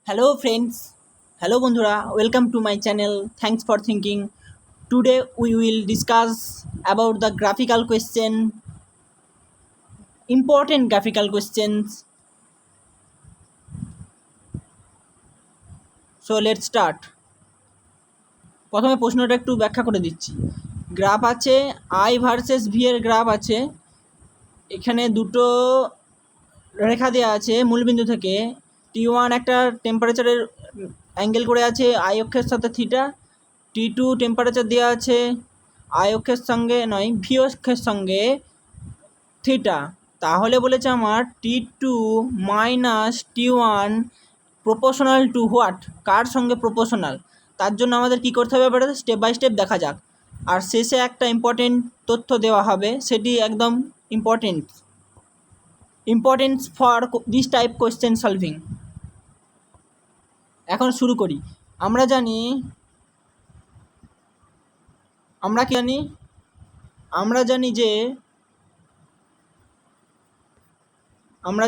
Hello friends, hello বন্ধুরা, welcome to my channel. Thanks for thinking. Today we will discuss about the graphical question, important graphical questions. So let's start. প্রথমে প্রশ্নটা একটু ব্যাখ্যা করে দিচ্ছি। Graph আছে I versus V এর graph আছে। এখানে দুটো রেখা দেওয়া আছে মূলবিন্দু থেকে। T1 একটা টেম্পারেচারের অ্যাঙ্গেল করে আছে I অক্ষের সাথে থিটা। T2 টেম্পারেচার দেওয়া আছে I অক্ষের সঙ্গে নয় V অক্ষের সঙ্গে থিটা। তাহলে বলেছে আমার T2 minus T1 proportional to what, কার সঙ্গে প্রপোর্শনাল। তার জন্য আমাদের কি করতে হবে এবারে স্টেপ বাই স্টেপ দেখা যাক। আর শেষে একটা ইম্পর্টেন্ট তথ্য দেওয়া হবে, সেটি একদম importance for this type question solving. এখন শুরু করি। আমরা কি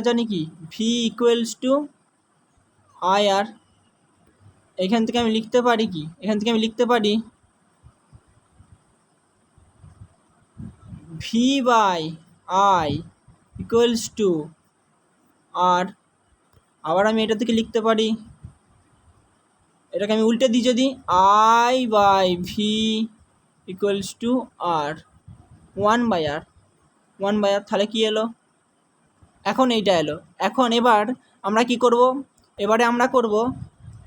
জানি কি V ইকুয়ালস টু IR। এখান থেকে আমি লিখতে পারি V by I equals to R। আবার আমি এটা থেকে লিখতে পারি, এটাকে আমি উল্টে দিই যদি, I by V equals to R, 1/R। তাহলে কি এলো? এখন এইটা এলো। এবার আমরা কি করব? এবারে আমরা করব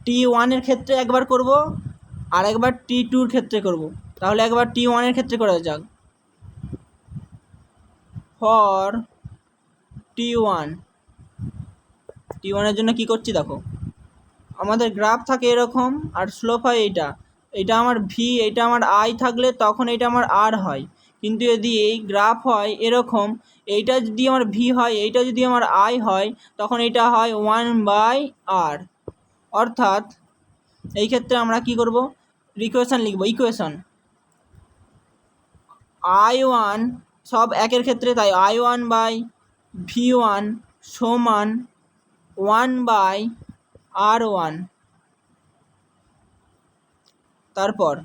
T1 এর ক্ষেত্রে একবার করব, আর একবার T2 এর ক্ষেত্রে করব। তাহলে একবার T1 এর ক্ষেত্রে করা যাক। ফর T1 এর জন্য কি করছি দেখো, আমাদের গ্রাফ থাকে এরকম আর স্লোপ হয় এইটা আমার V, এইটা আমার I থাকলে তখন এইটা আমার R হয়। কিন্তু যদি এই গ্রাফ হয় এরকম, এইটা যদি আমার V হয়, এইটা যদি আমার I হয়, তখন এটা হয় 1/R। অর্থাৎ এই ক্ষেত্রে আমরা কি করব, ইকুয়েশন লিখব। ইকুয়েশন I1 সব একের ক্ষেত্রে, তাই I1 বাই V1 সমান 1/R1। তারপর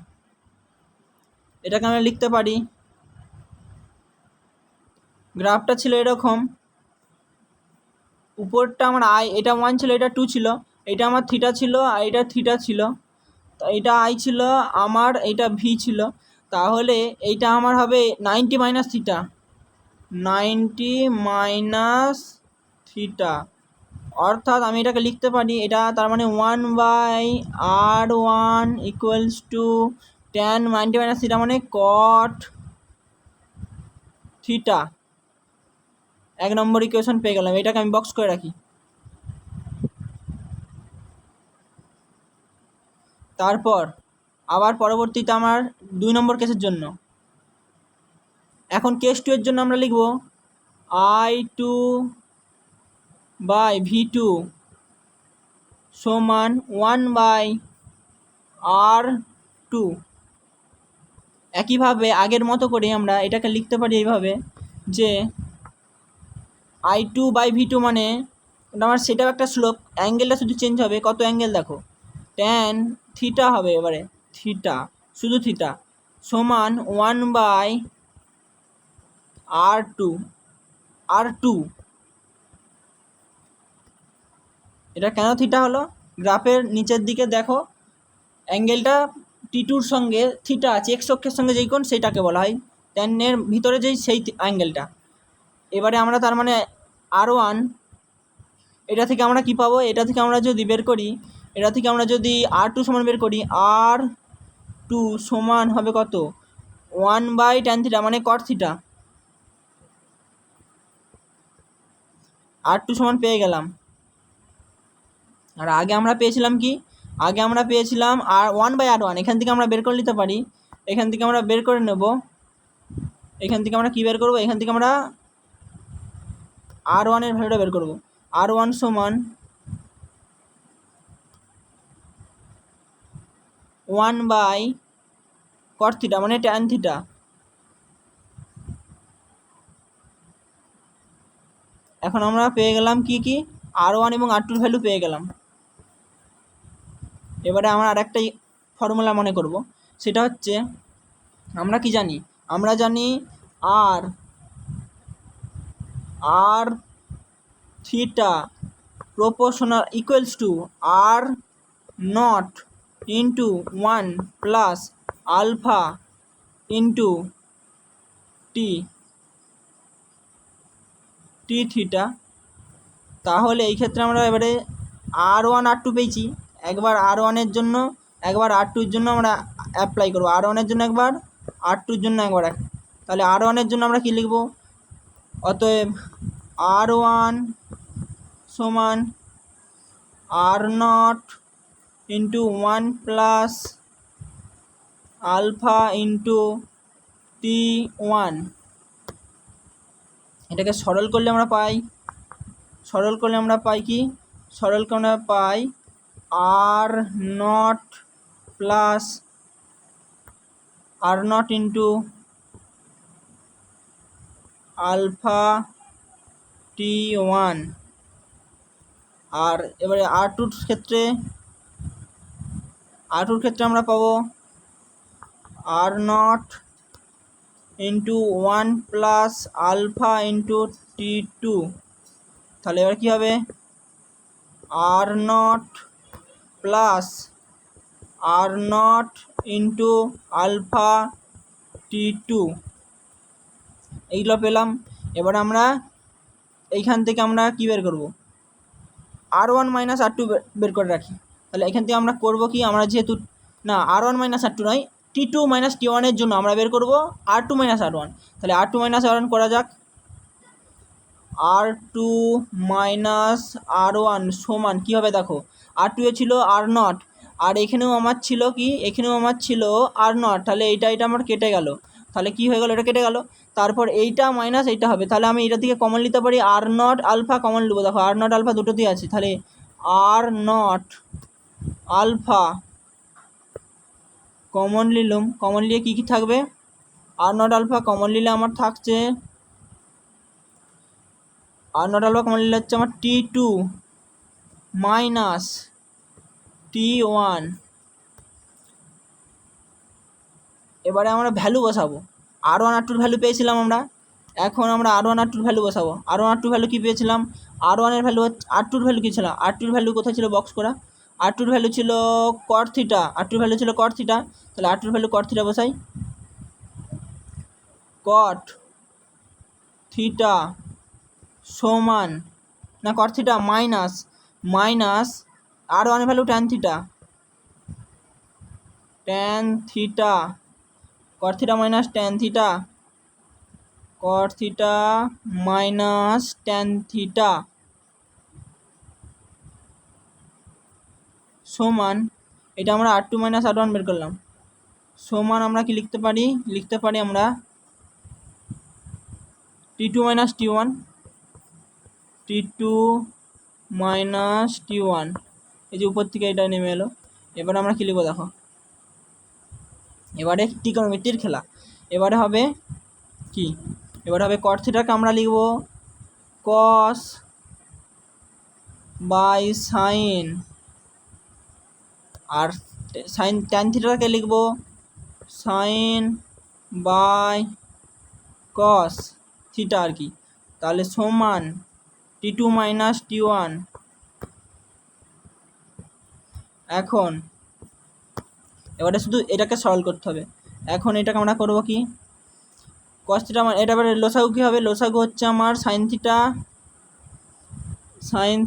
এটাকে আমরা লিখতে পারি, গ্রাফটা ছিল এরকম, উপরটা আমার এটা 1 ছিল, এটা 2 ছিল, এটা আমার থিটা ছিল আর এটা থিটা ছিল, এটা I ছিল আমার, এইটা V ছিল। তাহলে এইটা আমার হবে 90 মাইনাস থিটা। অর্থাৎ আমি এটাকে লিখতে পারি, এটা তার মানে 1/R1 equals to tan 90 minus theta মানে cot থিটা। 1 নম্বর ইকুয়েশন পেয়ে গেলাম। এটাকে আমি বক্স করে রাখি। তারপর আবার পরবর্তীতে আমার 2 নম্বর কেসের জন্য, এখন কেস 2 এর জন্য আমরা লিখব I2 বাই V2 সমান 1/R2। একইভাবে আগের মতো করে আমরা এটাকে লিখতে পারি এইভাবে যে I2 বাই V2 মানে ওটা আমার, সেটাও একটা স্লোপ, অ্যাঙ্গেলটা শুধু চেঞ্জ হবে। কত অ্যাঙ্গেল দেখো, ট্যান থিটা হবে এবারে, থিটা, শুধু থিটা, সমান 1/R2। এটা কেন থিটা হলো? গ্রাফের নিচের দিকে দেখো, অ্যাঙ্গেলটা T2 সঙ্গে থিটা আছে, এক্স অক্ষের সঙ্গে যেই কোণ সেইটাকে বলা হয় ট্যানের ভিতরে যেই সেই অ্যাঙ্গেলটা। এবারে আমরা তার মানে R1, এটা থেকে আমরা কি পাবো, এটা থেকে আমরা যদি বের করি, এটা থেকে আমরা যদি R2 সমান বের করি, R2 সমান হবে কত, 1/tan থিটা মানে cot থিটা। R2 সমান পেয়ে গেলাম। আর আগে আমরা পেয়েছিলাম কি, আর 1/R1, এখান থেকে আমরা বের করে নিতে পারি, এখান থেকে আমরা বের করে নেব। এখান থেকে আমরা কি বের করব, এখান থেকে আমরা R1 এর ভ্যালুটা বের করব। R1 সমান 1/cot থিটা মানে tan থিটা। এখন আমরা পেয়ে গেলাম কি, R1 এবং R2 এর ভ্যালু পেয়ে গেলাম। এবারে আমরা আরেকটা ফর্মুলা মনে করব, সেটা হচ্ছে আমরা কি জানি, আমরা জানি আর R theta proportional equals to R naught into 1 plus alpha into T theta. তাহলে এই ক্ষেত্রে আমরা এবারে R1 R2 পেয়েছি, একবার R1-এর জন্য একবার R2-এর জন্য আমরা অ্যাপ্লাই করব, R1-এর জন্য একবার, R2-এর জন্য একবার। তাহলে R1-এর জন্য আমরা কি লিখব, অতএব R1 সমান R0 into 1 plus alpha into T1। এটাকে সরল করলে আমরা পাই কি, সরল করলে আমরা পাই R0 plus R0 into alpha T1। আর এবারে R2-র ক্ষেত্রে আমরা পাবো R0 into 1 plus alpha into T2। তাহলে এবার কী হবে, R0 plus R0 into alpha T2, এইগুলো পেলাম। এবার আমরা এইখান থেকে আমরা কী বের করব, R1 মাইনাস R2 বের করে রাখি। তাহলে এখান থেকে আমরা করব কি, আমরা যেহেতু না R1 মাইনাস R2 নয়, T2 মাইনাস T1-এর জন্য আমরা বের করব R2 মাইনাস R1। তাহলে R2 মাইনাস R1 করা যাক। R2 মাইনাস R1 সমান কী হবে, দেখো R2 এ ছিল R0, আর এখানেও আমার ছিল কি, এখানেও আমার ছিল R0। তাহলে এইটা আমার কেটে গেল, তাহলে কি হয়ে গেল, এটা কেটে গেল। তারপর এইটা মাইনাস এইটা হবে, তাহলে আমি এটা থেকে কমন নিতে পারি, R0 আলফা কমন নেবো। দেখো R0 আলফা দুটোতেই আছে, তাহলে R0 আলফা কমন নিলাম। কমন নিয়ে কী কী থাকবে, R0 আলফা কমন নিলে আমার থাকছে, R0 আলফা কমন নিলে হচ্ছে আমার T2 মাইনাস T1। এবারে আমরা ভ্যালু বসাবো, R1 R2-র ভ্যালু পেয়েছিলাম আমরা, এখন আমরা R1 R2-র ভ্যালু বসাবো। R1 R2 ভ্যালু কী পেয়েছিলাম, R1-এর ভ্যালু হচ্ছে, R2-র ভ্যালু কী ছিল, R2-র ভ্যালু কোথায় ছিল, বক্স করা, R2-র ভ্যালু ছিল cot থিটা, R2-র ভ্যালু ছিল cot থিটা। তাহলে R2-র ভ্যালু cot থিটা বসাই, cot থিটা সমান না, cot থিটা মাইনাস R1-এর value tan theta, cot theta minus tan theta, cot theta minus tan theta সমান, এটা আমরা R2 মাইনাস R1 বের করলাম, সমান আমরা কি লিখতে পারি আমরা T2 minus T1, T2 minus T1, এই যে উপর থেকে এটা নেমে এলো। এবার আমরা কী লিখবো, দেখো এবারে ত্রিকোণমিতির খেলা। এবারে হবে কি, এবারে হবে cot থিটাকে আমরা লিখব cos বাই সাইন, আর tan থিটাকে লিখব সাইন বাই cos থিটা আর কি। তাহলে সমান T2 মাইনাস T1। এখন এবারে শুধু এটাকে সরল করতে হবে। এখন এটাকে আমরা করব কি, cos থিটা, এটা এবারে লসাগু কী হবে, লসাগু হচ্ছে আমার sine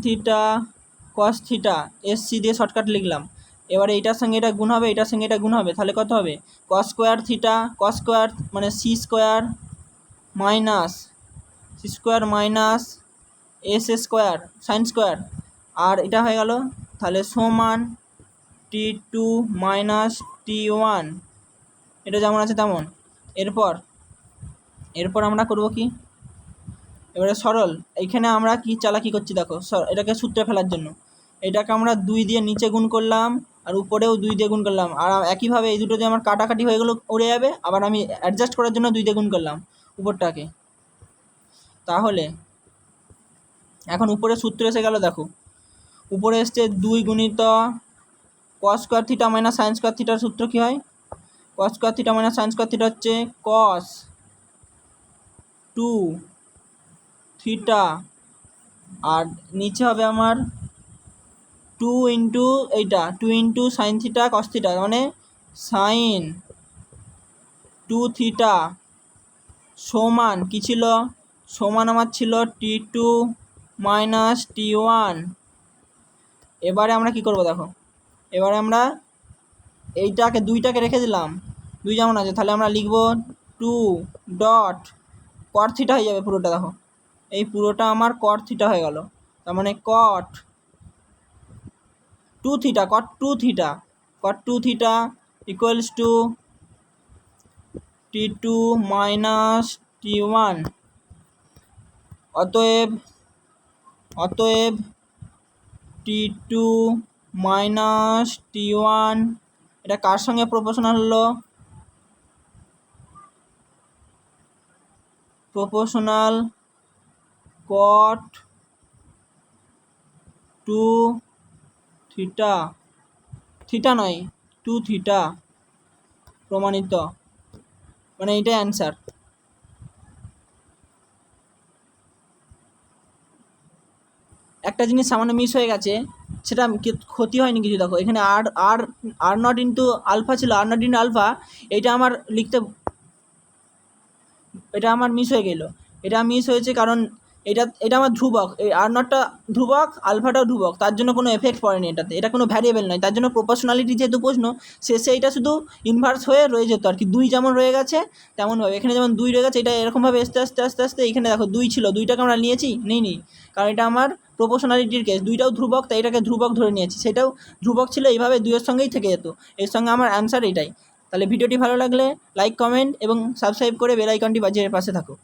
theta cos theta, SC দিয়ে শর্টকাট লিখলাম। এবারে এটার সঙ্গে এটা গুণ হবে, এটার সঙ্গে এটা গুণ হবে, তাহলে কত হবে, cos square theta, cos square মানে C square minus S square sine square, আর এটা হয়ে গেল। তাহলে সমান T2 মাইনাস T1, এটা যেমন আছে তেমন। এরপর আমরা করব কি, এবারে সরল, এইখানে আমরা কি চালাকি করছি দেখো, এটাকে সূত্রে ফেলার জন্য এটাকে আমরা 2 দিয়ে নিচে গুণ করলাম, আর উপরেও 2 দিয়ে গুণ করলাম, আর একইভাবে এই দুটো দিয়ে আমার কাটাকাটি হয়ে গেলো, উড়ে যাবে, আবার আমি অ্যাডজাস্ট করার জন্য 2 দিয়ে গুণ করলাম উপরটাকে। তাহলে এখন উপরে সূত্র এসে গেল, দেখো উপরে এসছে 2 গুণিত cos square theta minus sine square থিটার সূত্র কী হয়? Cos square theta minus sine square theta হচ্ছে কস 2 থিটা, আর নিচে হবে আমার 2 ইন্টু এইটা 2 into sine theta cos theta, মানে সাইন 2 থিটা সমান কী ছিল? সমান আমার ছিল T2 মাইনাস T1। এবারে আমরা কি করব দেখো, এবারে আমরা এইটাকে দুইটাকে রেখে দিলাম, দুই যেমন আছে, তাহলে আমরা লিখব 2 ডট কট থিটা হয়ে যাবে পুরোটা। দেখো এই পুরোটা আমার কট থিটা হয়ে গেল, তার মানে cot 2 theta, cot 2 theta, cot 2 theta equals to T2 minus T1। অতএব T2 মাইনাস T1 এটা কার সঙ্গে প্রপোর্শনাল হলো? প্রপোর্শনাল কট 2 থিটা, থিটা নয় 2 থিটা, প্রমাণিত, মানে এইটাই অ্যান্সার। একটা জিনিস সামান্য মিস হয়ে গেছে, সেটা ক্ষতি হয়নি কিছু। দেখো এখানে আর নট ইন্টু আলফা ছিল, আর নট ইন্টু আলফা, এটা আমার এটা আমার মিস হয়ে গেল। এটা মিস হয়েছে কারণ এটা আমার ধ্রুবক, এই আর নটটা ধ্রুবক, আলফাটাও ধ্রুবক, তার জন্য কোনো এফেক্ট পড়েনি এটাতে, এটা কোনো ভ্যারিয়েবল নয়, তার জন্য প্রপোর্শনালিটি যেহেতু প্রশ্ন, শেষে এটা শুধু ইনভার্স হয়ে রয়ে যেত আর কি। 2 যেমন রয়ে গেছে তেমনভাবে এখানে যেমন 2 রয়ে গেছে, এটা এরকমভাবে আস্তে আস্তে আস্তে আস্তে এখানে দেখো 2 ছিল, 2টাকে আমরা নিয়েছি নিই, কারণ এটা আমার প্রপোর্শনালিটির কেস, 2টাও ধ্রুবক, তাই এটাকে ধ্রুবক ধরে নিয়েছি, সেটাও ধ্রুবক ছিল, এইভাবে 2-এর সঙ্গেই থেকে যেত। এর সঙ্গে আমার অ্যান্সার এটাই। তাহলে ভিডিওটি ভালো লাগলে লাইক, কমেন্ট এবং সাবস্ক্রাইব করে বেল আইকনটি বাজিয়ে পাশে থাকো।